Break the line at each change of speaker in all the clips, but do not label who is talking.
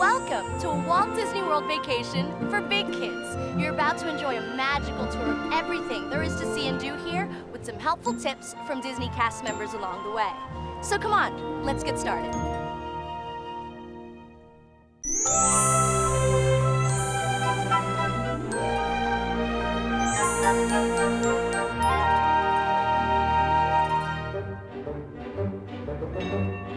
Welcome to a Walt Disney World vacation for big kids. You're about to enjoy a magical tour of everything there is to see and do here with some helpful tips from Disney cast members along the way. So come on, let's get started.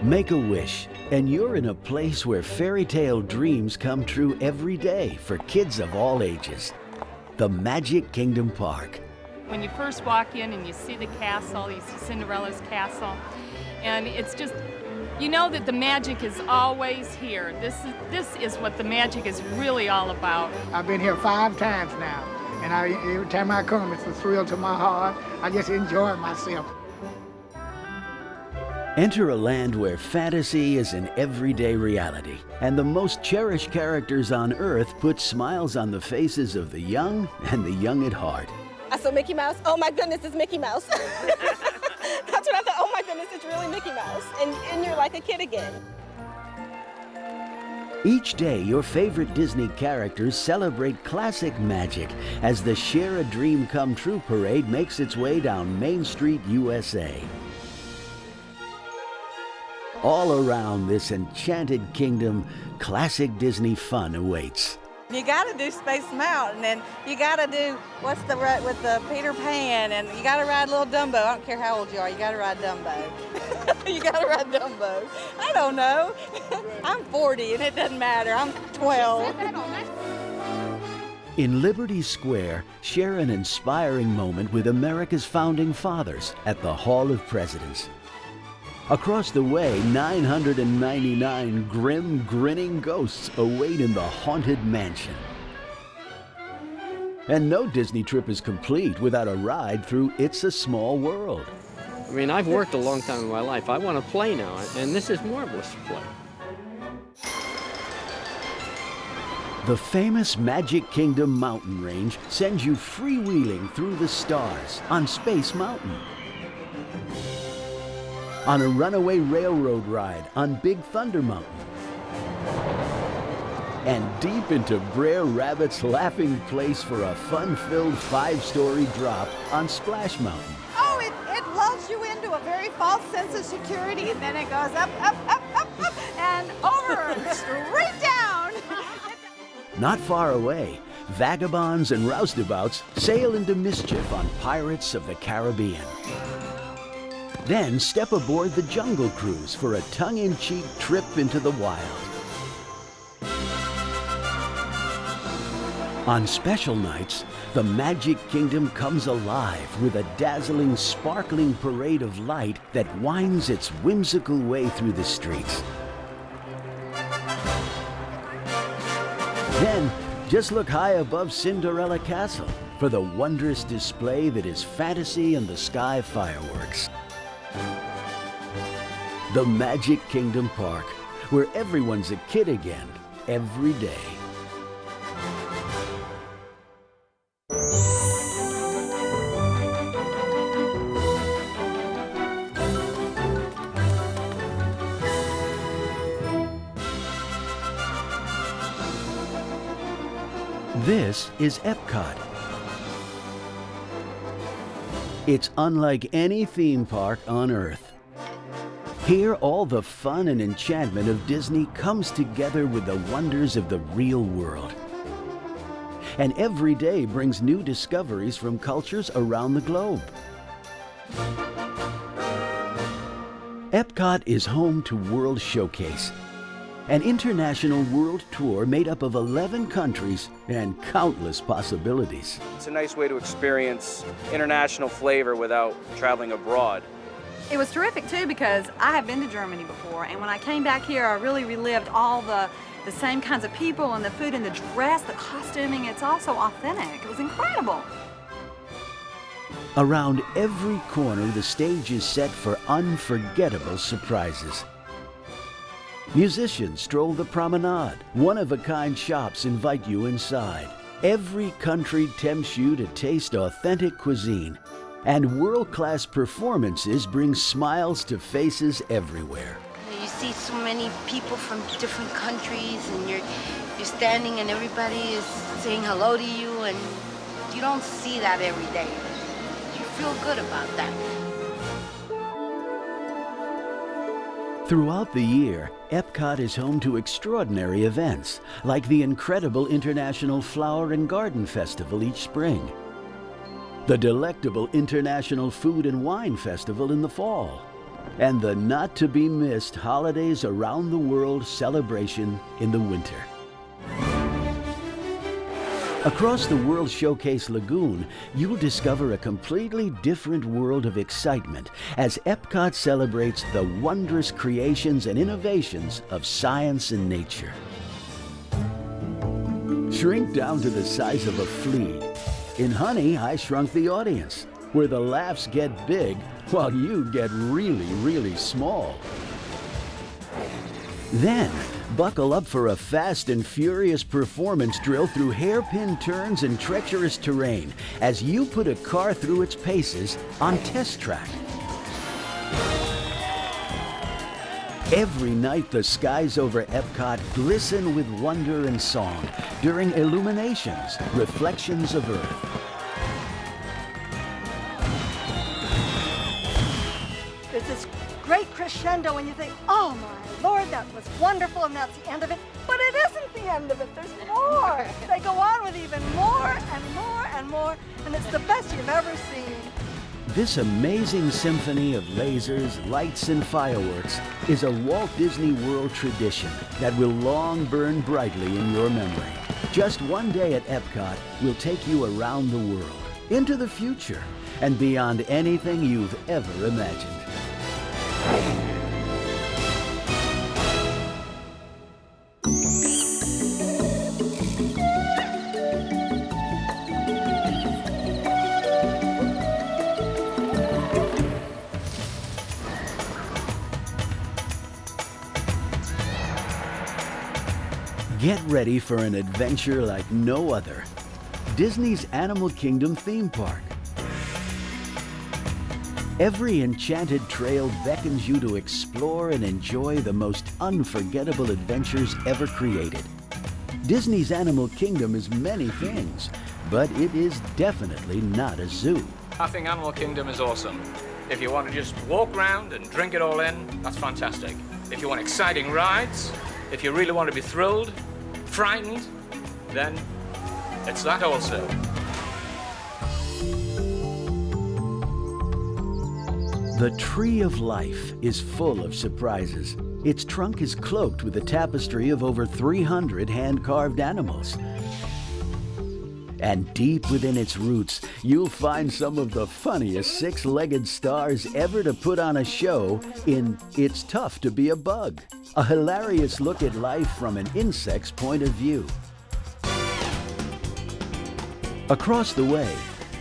Make a wish, and you're in a place where fairy tale dreams come true every day for kids of all ages. The Magic Kingdom Park.
When you first walk in and you see the castle, you see Cinderella's castle, and it's just, you know that the magic is always here. This is what the magic is really all about.
I've been here 5 times now, and every time I come, it's a thrill to my heart. I just enjoy myself.
Enter a land where fantasy is an everyday reality, and the most cherished characters on Earth put smiles on the faces of the young and the young at heart.
I saw Mickey Mouse. Oh my goodness, it's Mickey Mouse. That's what I thought. Oh my goodness, it's really Mickey Mouse. And you're like a kid again.
Each day, your favorite Disney characters celebrate classic magic as the Share a Dream Come True parade makes its way down Main Street, USA. All around this enchanted kingdom, classic Disney fun awaits.
You gotta do Space Mountain, and you gotta do, what's the ride with the Peter Pan, and you gotta ride little Dumbo. I don't care how old you are, you gotta ride Dumbo. You gotta ride Dumbo. I don't know. I'm 40 and it doesn't matter, I'm 12.
In Liberty Square, share an inspiring moment with America's founding fathers at the Hall of Presidents. Across the way, 999 grim, grinning ghosts await in the Haunted Mansion. And no Disney trip is complete without a ride through It's a Small World.
I mean, I've worked a long time in my life. I want to play now, and this is marvelous to play.
The famous Magic Kingdom mountain range sends you freewheeling through the stars on Space Mountain. On a runaway railroad ride on Big Thunder Mountain. And deep into Brer Rabbit's laughing place for a fun-filled 5-story drop on Splash Mountain.
Oh, it lulls you into a very false sense of security, and then it goes up, up, up, up, up, and over, and straight down.
Not far away, vagabonds and roustabouts sail into mischief on Pirates of the Caribbean. Then step aboard the Jungle Cruise for a tongue-in-cheek trip into the wild. On special nights, the Magic Kingdom comes alive with a dazzling, sparkling parade of light that winds its whimsical way through the streets. Then, just look high above Cinderella Castle for the wondrous display that is Fantasy in the Sky fireworks. The Magic Kingdom Park, where everyone's a kid again, every day. This is Epcot. It's unlike any theme park on Earth. Here, all the fun and enchantment of Disney comes together with the wonders of the real world. And every day brings new discoveries from cultures around the globe. Epcot is home to World Showcase, an international world tour made up of 11 countries and countless possibilities.
It's a nice way to experience international flavor without traveling abroad.
It was terrific too because I have been to Germany before, and when I came back here I really relived all the same kinds of people and the food and the dress, the costuming. It's all so authentic. It was incredible.
Around every corner the stage is set for unforgettable surprises. Musicians stroll the promenade. One-of-a-kind shops invite you inside. Every country tempts you to taste authentic cuisine. And world-class performances bring smiles to faces everywhere.
You see so many people from different countries, and you're standing and everybody is saying hello to you, and you don't see that every day. You feel good about that.
Throughout the year, Epcot is home to extraordinary events, like the incredible International Flower and Garden Festival each spring, the delectable International Food and Wine Festival in the fall, and the not-to-be-missed Holidays Around the World celebration in the winter. Across the World Showcase Lagoon, you'll discover a completely different world of excitement as Epcot celebrates the wondrous creations and innovations of science and nature. Shrink down to the size of a flea. In Honey, I Shrunk the Audience, where the laughs get big while you get really, really small. Then, buckle up for a fast and furious performance drill through hairpin turns and treacherous terrain as you put a car through its paces on test track. Every night, the skies over Epcot glisten with wonder and song during illuminations, reflections of Earth.
There's this great crescendo and you think, oh my Lord, that was wonderful and that's the end of it. But it isn't the end of it, there's more. They go on with even more and more and more, and it's the best you've ever seen.
This amazing symphony of lasers, lights, and fireworks is a Walt Disney World tradition that will long burn brightly in your memory. Just one day at Epcot will take you around the world, into the future, and beyond anything you've ever imagined. Get ready for an adventure like no other. Disney's Animal Kingdom theme park. Every enchanted trail beckons you to explore and enjoy the most unforgettable adventures ever created. Disney's Animal Kingdom is many things, but it is definitely not a zoo.
I think Animal Kingdom is awesome. If you want to just walk around and drink it all in, that's fantastic. If you want exciting rides, if you really want to be thrilled, frightened, then it's that also.
The Tree of Life is full of surprises. Its trunk is cloaked with a tapestry of over 300 hand-carved animals. And deep within its roots, you'll find some of the funniest six-legged stars ever to put on a show in It's Tough to Be a Bug, a hilarious look at life from an insect's point of view. Across the way,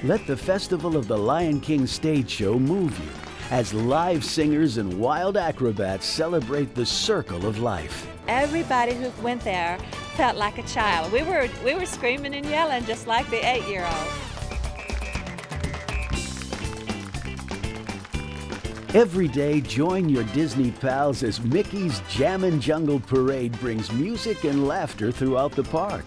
let the Festival of the Lion King stage show move you as live singers and wild acrobats celebrate the circle of life.
Everybody who went there felt like a child. We were screaming and yelling just like the 8-year-old.
Every day, join your Disney pals as Mickey's Jammin' Jungle Parade brings music and laughter throughout the park.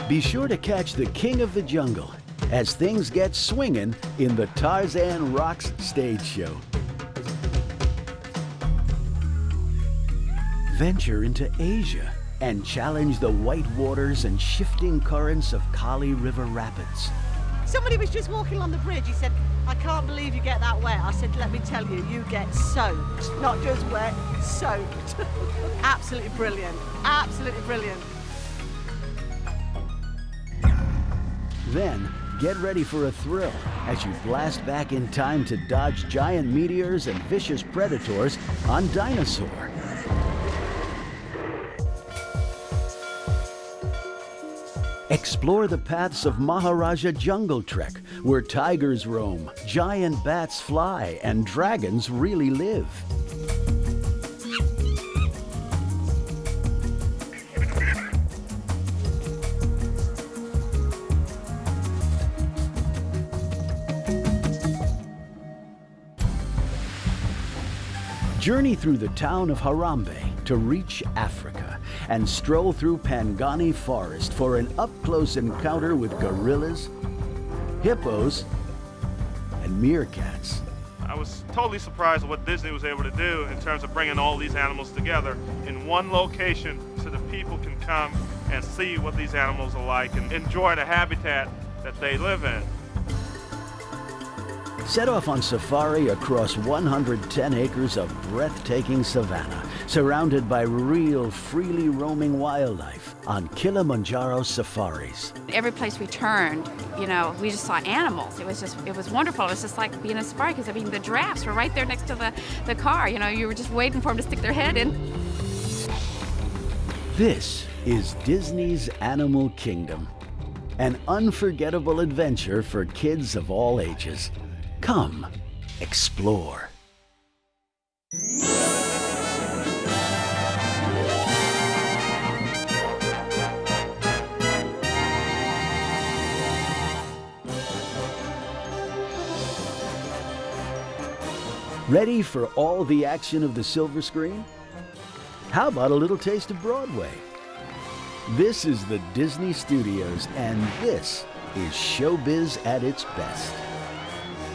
Be sure to catch the King of the Jungle as things get swinging in the Tarzan Rocks stage show. Venture into Asia and challenge the white waters and shifting currents of Kali River Rapids.
Somebody was just walking on the bridge. He said, I can't believe you get that wet. I said, let me tell you, you get soaked. Not just wet, soaked. Absolutely brilliant. Absolutely brilliant.
Then, get ready for a thrill as you blast back in time to dodge giant meteors and vicious predators on Dinosaur. Explore the paths of Maharaja Jungle Trek, where tigers roam, giant bats fly, and dragons really live. Journey through the town of Harambe to reach Africa and stroll through Pangani Forest for an up-close encounter with gorillas, hippos, and meerkats.
I was totally surprised at what Disney was able to do in terms of bringing all these animals together in one location so that people can come and see what these animals are like and enjoy the habitat that they live in.
Set off on safari across 110 acres of breathtaking savanna, surrounded by real, freely roaming wildlife on Kilimanjaro safaris.
Every place we turned, you know, we just saw animals. It was wonderful. It was just like being in a safari because, I mean, the giraffes were right there next to the car. You know, you were just waiting for them to stick their head in.
This is Disney's Animal Kingdom, an unforgettable adventure for kids of all ages. Come, explore. Ready for all the action of the silver screen? How about a little taste of Broadway? This is the Disney Studios, and this is showbiz at its best.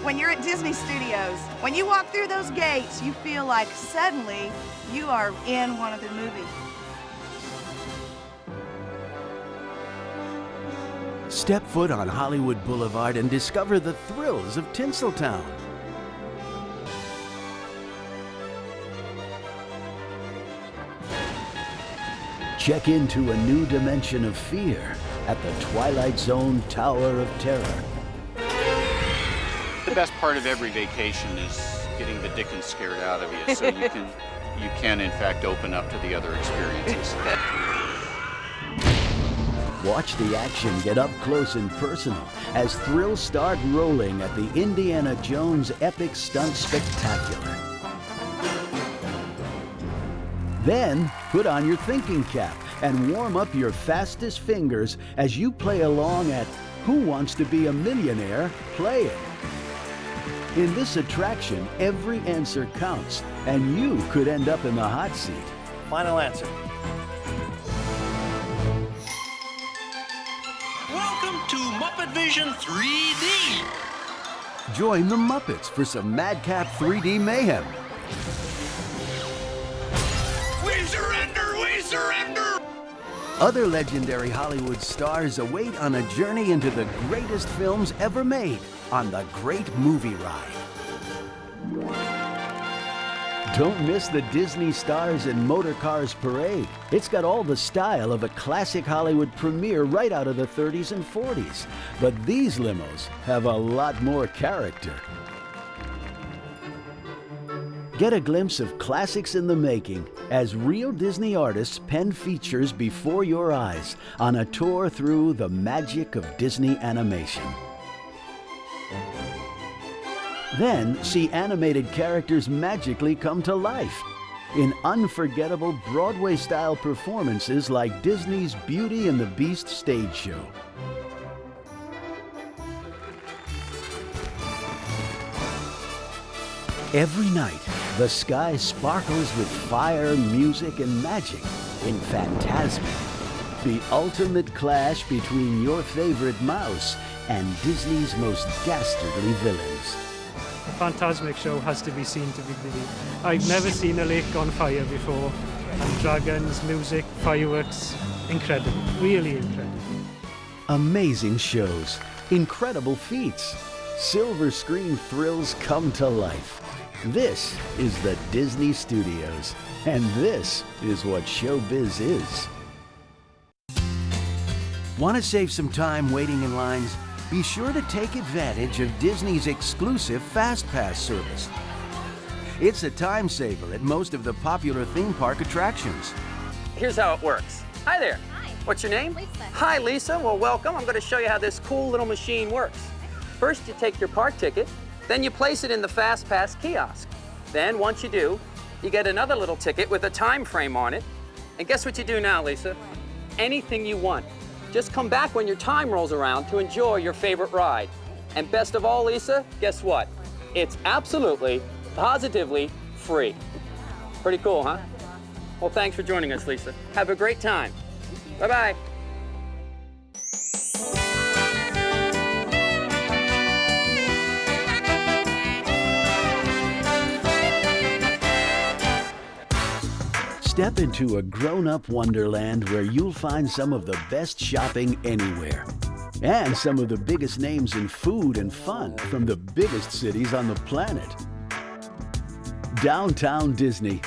When you're at Disney Studios, when you walk through those gates, you feel like suddenly you are in one of the movies.
Step foot on Hollywood Boulevard and discover the thrills of Tinseltown. Check into a new dimension of fear at the Twilight Zone Tower of Terror.
The best part of every vacation is getting the dickens scared out of you, so you can in fact open up to the other experiences.
Watch the action get up close and personal as thrills start rolling at the Indiana Jones Epic Stunt Spectacular. Then put on your thinking cap and warm up your fastest fingers as you play along at Who Wants to Be a Millionaire? Play It. In this attraction, every answer counts, and you could end up in the hot seat.
Final answer.
Welcome to Muppet Vision 3D.
Join the Muppets for some madcap 3D mayhem.
We surrender! We surrender!
Other legendary Hollywood stars await on a journey into the greatest films ever made on the Great Movie Ride. Don't miss the Disney Stars and Motor Cars Parade. It's got all the style of a classic Hollywood premiere right out of the 30s and 40s. But these limos have a lot more character. Get a glimpse of classics in the making as real Disney artists pen features before your eyes on a tour through the magic of Disney animation. Then see animated characters magically come to life in unforgettable Broadway-style performances like Disney's Beauty and the Beast stage show. Every night, the sky sparkles with fire, music, and magic in Phantasmic, the ultimate clash between your favorite mouse and Disney's most dastardly villains.
A Phantasmic show has to be seen to be believed. I've never seen a lake on fire before, and dragons, music, fireworks, incredible, really incredible.
Amazing shows, incredible feats, silver screen thrills come to life. This is the Disney Studios, and this is what showbiz is. Want to save some time waiting in lines? Be sure to take advantage of Disney's exclusive Fast Pass service. It's a time saver at most of the popular theme park attractions.
Here's how it works. Hi there.
Hi.
What's your name?
Lisa.
Hi, Lisa. Well, welcome. I'm going to show you how this cool little machine works. First, you take your park ticket, then you place it in the Fast Pass kiosk. Then, once you do, you get another little ticket with a time frame on it. And guess what you do now, Lisa? Anything you want. Just come back when your time rolls around to enjoy your favorite ride. And best of all, Lisa, guess what? It's absolutely, positively free. Pretty cool, huh? Well, thanks for joining us, Lisa. Have a great time. Bye-bye.
Step into a grown-up wonderland where you'll find some of the best shopping anywhere. And some of the biggest names in food and fun from the biggest cities on the planet. Downtown Disney.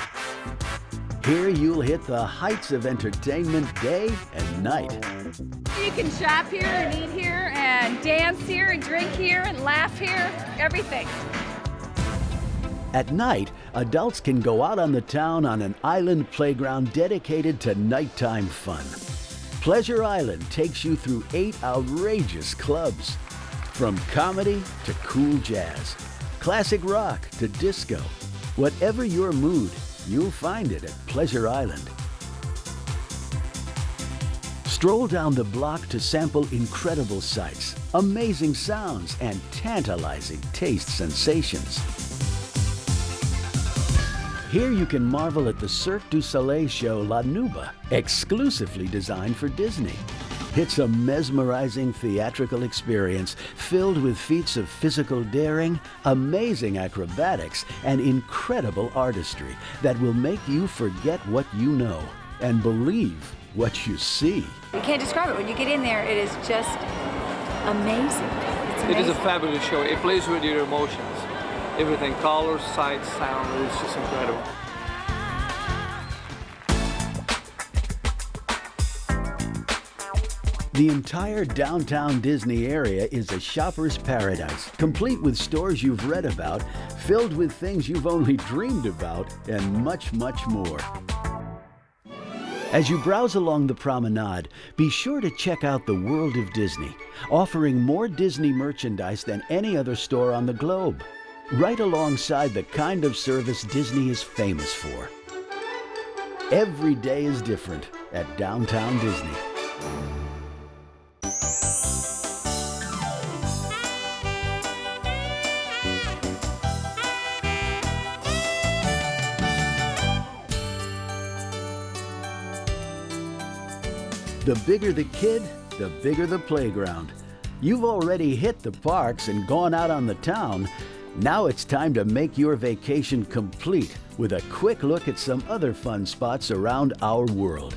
Here you'll hit the heights of entertainment day and night.
You can shop here and eat here and dance here and drink here and laugh here, everything.
At night, adults can go out on the town on an island playground dedicated to nighttime fun. Pleasure Island takes you through 8 outrageous clubs. From comedy to cool jazz, classic rock to disco. Whatever your mood, you'll find it at Pleasure Island. Stroll down the block to sample incredible sights, amazing sounds, and tantalizing taste sensations. Here you can marvel at the Cirque du Soleil show La Nuba, exclusively designed for Disney. It's a mesmerizing theatrical experience filled with feats of physical daring, amazing acrobatics, and incredible artistry that will make you forget what you know and believe what you see.
You can't describe it. When you get in there, it is just amazing. It's amazing.
It is a fabulous show. It plays with your emotions. Everything, colors, sights, sound, it's just incredible.
The entire downtown Disney area is a shopper's paradise, complete with stores you've read about, filled with things you've only dreamed about, and much, much more. As you browse along the promenade, be sure to check out the World of Disney, offering more Disney merchandise than any other store on the globe, right alongside the kind of service Disney is famous for. Every day is different at Downtown Disney. The bigger the kid, the bigger the playground. You've already hit the parks and gone out on the town. Now it's time to make your vacation complete with a quick look at some other fun spots around our world.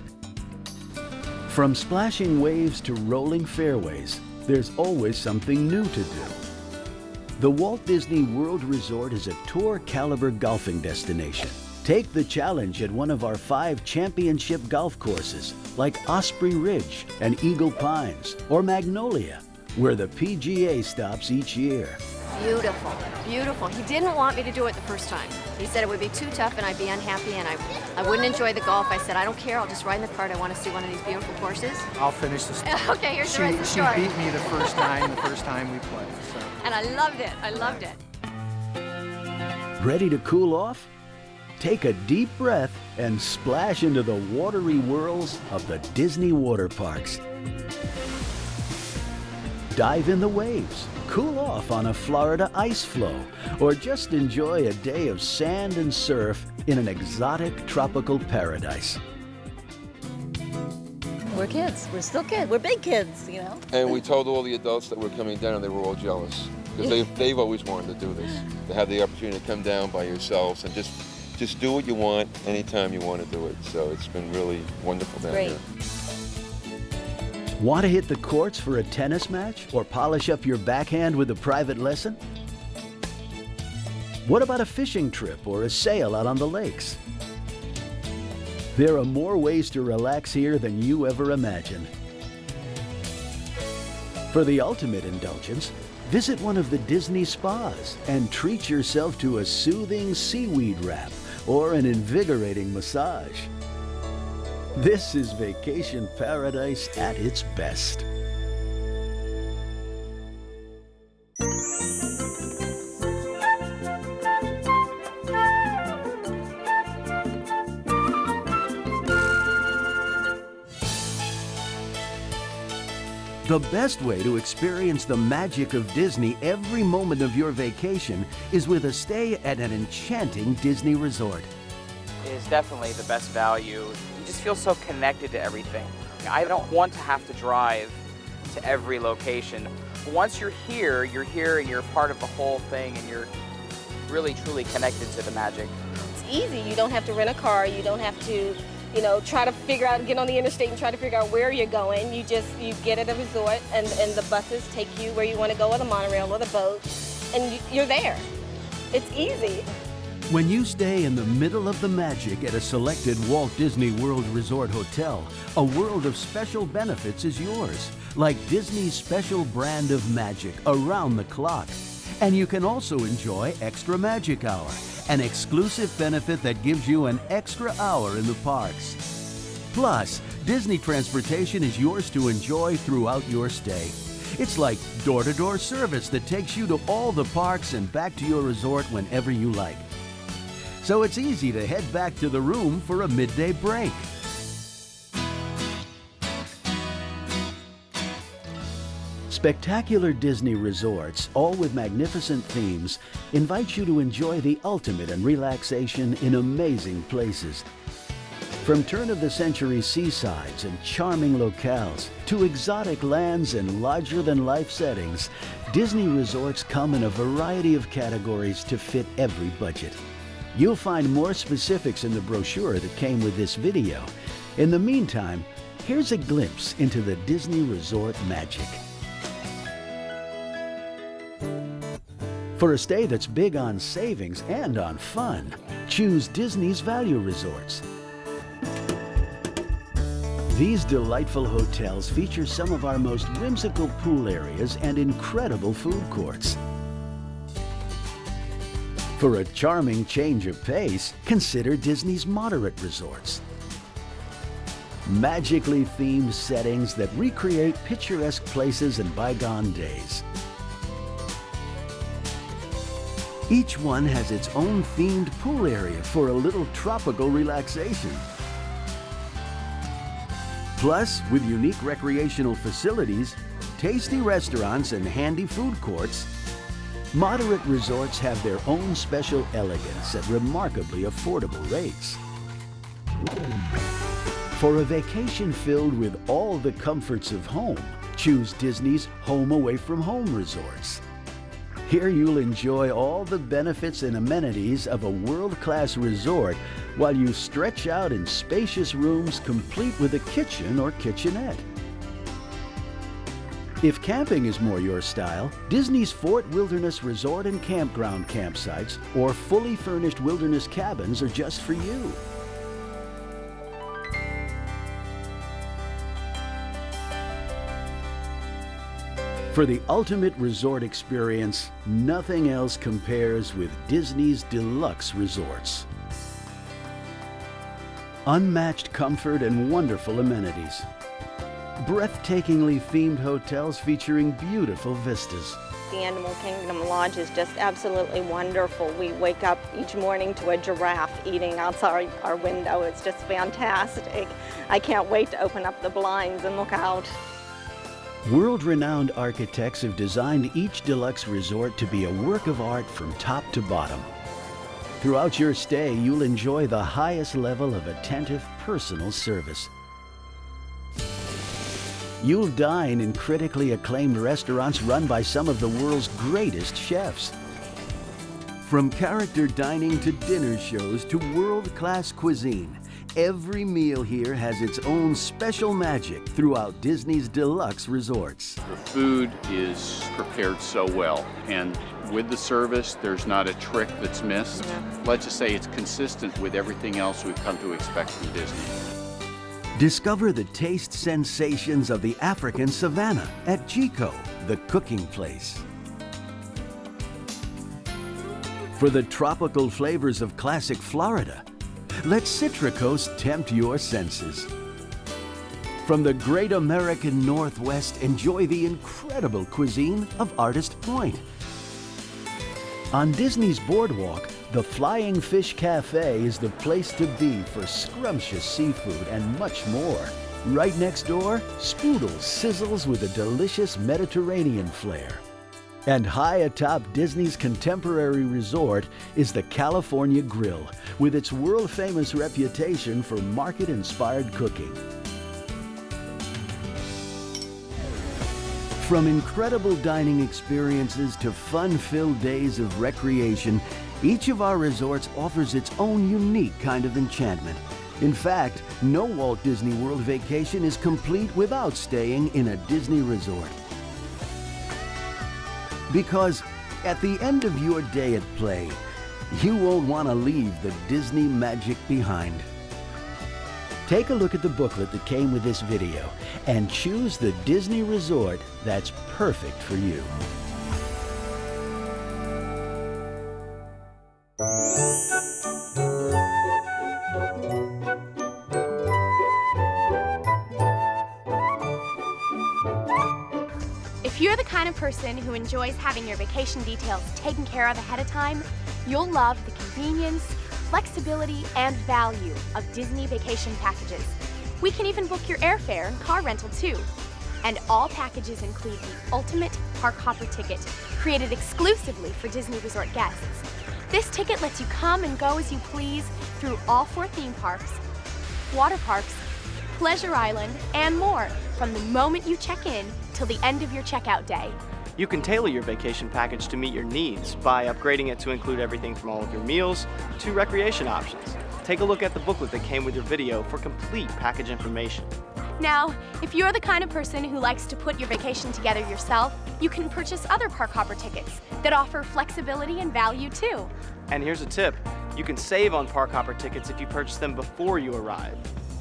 From splashing waves to rolling fairways, there's always something new to do. The Walt Disney World Resort is a tour-caliber golfing destination. Take the challenge at one of our 5 championship golf courses like Osprey Ridge and Eagle Pines or Magnolia, where the PGA stops each year.
Beautiful, beautiful. He didn't want me to do it the first time. He said it would be too tough and I'd be unhappy and I wouldn't enjoy the golf. I said, I don't care, I'll just ride in the cart. I want to see one of these beautiful courses.
I'll finish the story.
Okay, here's the rest of the story.
She beat me the first time we played. So.
And I loved it, I loved it.
Ready to cool off? Take a deep breath and splash into the watery whirls of the Disney water parks. Dive in the waves, cool off on a Florida ice floe, or just enjoy a day of sand and surf in an exotic tropical paradise.
We're kids. We're still kids. We're big kids, you know.
And we told all the adults that were coming down, and they were all jealous because they've always wanted to do this, to have the opportunity to come down by yourselves and just do what you want anytime you want to do it. So it's been really wonderful down here.
Want to hit the courts for a tennis match or polish up your backhand with a private lesson? What about a fishing trip or a sail out on the lakes? There are more ways to relax here than you ever imagined. For the ultimate indulgence, visit one of the Disney spas and treat yourself to a soothing seaweed wrap or an invigorating massage. This is vacation paradise at its best. The best way to experience the magic of Disney every moment of your vacation is with a stay at an enchanting Disney resort.
is definitely the best value. You just feel so connected to everything. I don't want to have to drive to every location. Once you're here and you're part of the whole thing, and you're really truly connected to the magic.
It's easy. You don't have to rent a car. You don't have to, try to figure out, get on the interstate and try to figure out where you're going. You get at a resort, and the buses take you where you want to go, or the monorail or the boat, and you're there. It's easy.
When you stay in the middle of the magic at a selected Walt Disney World Resort hotel, a world of special benefits is yours, like Disney's special brand of magic around the clock. And you can also enjoy Extra Magic Hour, an exclusive benefit that gives you an extra hour in the parks. Plus, Disney transportation is yours to enjoy throughout your stay. It's like door-to-door service that takes you to all the parks and back to your resort whenever you like. So it's easy to head back to the room for a midday break. Spectacular Disney resorts, all with magnificent themes, invite you to enjoy the ultimate in relaxation in amazing places. From turn-of-the-century seasides and charming locales to exotic lands and larger-than-life settings, Disney resorts come in a variety of categories to fit every budget. You'll find more specifics in the brochure that came with this video. In the meantime, here's a glimpse into the Disney resort magic. For a stay that's big on savings and on fun, choose Disney's Value Resorts. These delightful hotels feature some of our most whimsical pool areas and incredible food courts. For a charming change of pace, consider Disney's Moderate Resorts. Magically themed settings that recreate picturesque places and bygone days. Each one has its own themed pool area for a little tropical relaxation. Plus, with unique recreational facilities, tasty restaurants, and handy food courts, Moderate resorts have their own special elegance at remarkably affordable rates. For a vacation filled with all the comforts of home, choose Disney's Home Away from Home resorts. Here you'll enjoy all the benefits and amenities of a world-class resort while you stretch out in spacious rooms complete with a kitchen or kitchenette. If camping is more your style, Disney's Fort Wilderness Resort and Campground campsites or fully furnished wilderness cabins are just for you. For the ultimate resort experience, nothing else compares with Disney's Deluxe Resorts. Unmatched comfort and wonderful amenities. Breathtakingly themed hotels featuring beautiful vistas.
The Animal Kingdom Lodge is just absolutely wonderful. We wake up each morning to a giraffe eating outside our window. It's just fantastic. I can't wait to open up the blinds and look out.
World-renowned architects have designed each deluxe resort to be a work of art from top to bottom. Throughout your stay, you'll enjoy the highest level of attentive, personal service. You'll dine in critically acclaimed restaurants run by some of the world's greatest chefs. From character dining to dinner shows to world-class cuisine, every meal here has its own special magic throughout Disney's Deluxe Resorts.
The food is prepared so well, and with the service, there's not a trick that's missed. Let's just say it's consistent with everything else we've come to expect from Disney.
Discover the taste sensations of the African savannah at Chico, the cooking place. For the tropical flavors of classic Florida, let Citricos tempt your senses. From the great American Northwest, enjoy the incredible cuisine of Artist Point. On Disney's Boardwalk, the Flying Fish Cafe is the place to be for scrumptious seafood and much more. Right next door, Spoodle sizzles with a delicious Mediterranean flair. And high atop Disney's contemporary resort is the California Grill, with its world-famous reputation for market-inspired cooking. From incredible dining experiences to fun-filled days of recreation, each of our resorts offers its own unique kind of enchantment. In fact, no Walt Disney World vacation is complete without staying in a Disney resort. Because at the end of your day at play, you won't want to leave the Disney magic behind. Take a look at the booklet that came with this video and choose the Disney resort that's perfect for you.
If you're the kind of person who enjoys having your vacation details taken care of ahead of time, you'll love the convenience, flexibility, and value of Disney vacation packages. We can even book your airfare and car rental too. And all packages include the ultimate park hopper ticket, created exclusively for Disney Resort guests. This ticket lets you come and go as you please through all 4 theme parks, water parks, Pleasure Island, and more from the moment you check in till the end of your checkout day.
You can tailor your vacation package to meet your needs by upgrading it to include everything from all of your meals to recreation options. Take a look at the booklet that came with your video for complete package information.
Now, if you're the kind of person who likes to put your vacation together yourself, you can purchase other park hopper tickets that offer flexibility and value too.
And here's a tip. You can save on park hopper tickets if you purchase them before you arrive.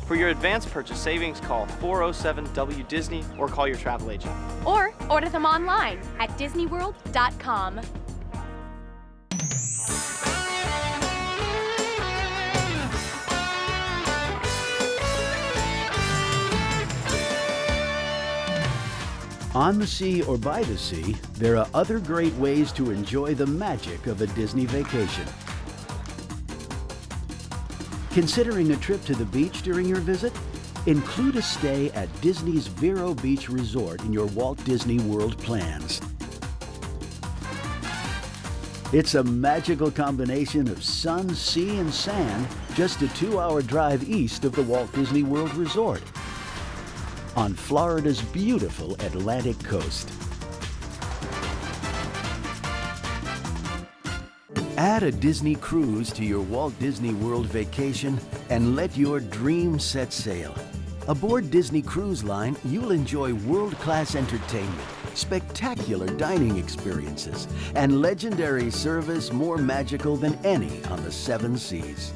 For your advance purchase savings, call 407-WDisney or call your travel agent.
Or order them online at disneyworld.com.
On the sea or by the sea, there are other great ways to enjoy the magic of a Disney vacation. Considering a trip to the beach during your visit? Include a stay at Disney's Vero Beach Resort in your Walt Disney World plans. It's a magical combination of sun, sea, and sand, just a 2-hour drive east of the Walt Disney World Resort on Florida's beautiful Atlantic coast. Add a Disney cruise to your Walt Disney World vacation and let your dreams set sail. Aboard Disney Cruise Line, you'll enjoy world-class entertainment, spectacular dining experiences, and legendary service more magical than any on the 7 seas.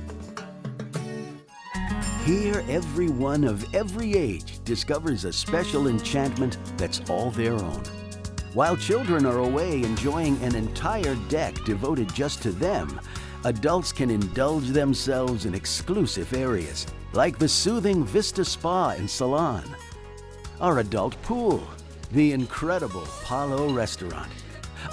Here, everyone of every age discovers a special enchantment that's all their own. While children are away enjoying an entire deck devoted just to them, adults can indulge themselves in exclusive areas, like the soothing Vista Spa and Salon, our adult pool, the incredible Palo Restaurant,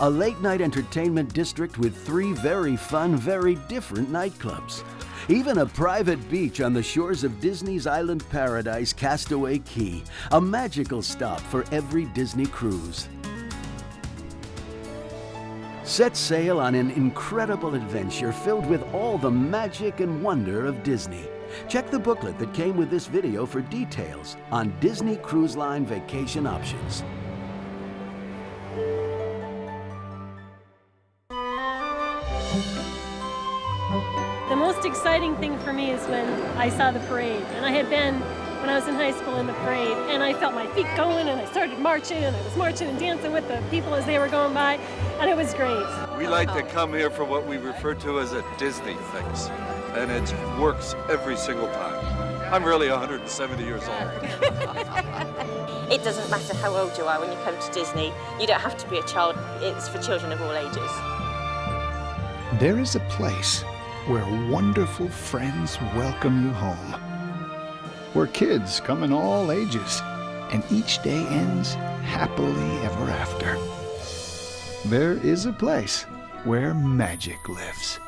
a late-night entertainment district with 3 very fun, very different nightclubs, even a private beach on the shores of Disney's island paradise, Castaway Cay, a magical stop for every Disney cruise. Set sail on an incredible adventure filled with all the magic and wonder of Disney. Check the booklet that came with this video for details on Disney Cruise Line vacation options.
The most exciting thing for me is when I saw the parade. And I had been, when I was in high school, in the parade, and I felt my feet going, and I started marching, and I was marching and dancing with the people as they were going by, and it was great.
We like to come here for what we refer to as a Disney fix, and it works every single time. I'm really 170 years old.
It doesn't matter how old you are when you come to Disney. You don't have to be a child. It's for children of all ages.
There is a place where wonderful friends welcome you home, where kids come in all ages, and each day ends happily ever after. There is a place where magic lives.